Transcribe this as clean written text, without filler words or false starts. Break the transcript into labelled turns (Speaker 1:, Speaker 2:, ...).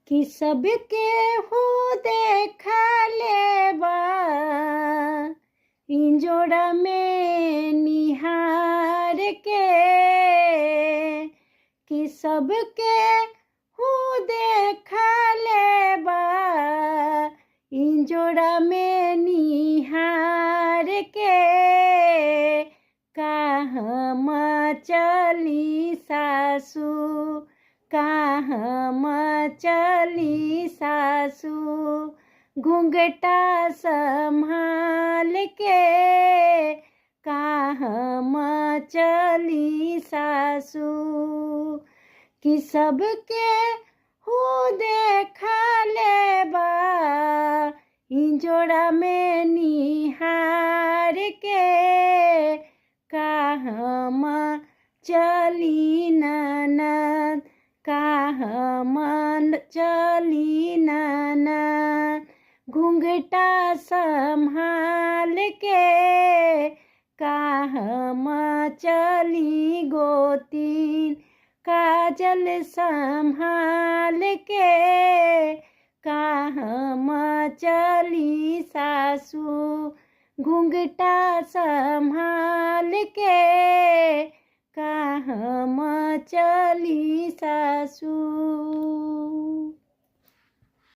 Speaker 1: कि सबके हो देखा लेबा इंजोड़ा में निहार के, कि सबके हो देखा लेबा इंजोड़ा में निहार के, कहाँ चली सासू कहाँ चली सासू घूंघटा संभाल के, कहाँ चली सासू कि सबके हो देखा लेबा इंजोड़ा में निहार के, कहाँ चली ननद कहाँ चली ननद घूंघटा संभाल के, कहाँ चली गोतीन काजल संभाल के, कहाँ चली सासू घूंघटा संभाल के, कहाँ चली सासू।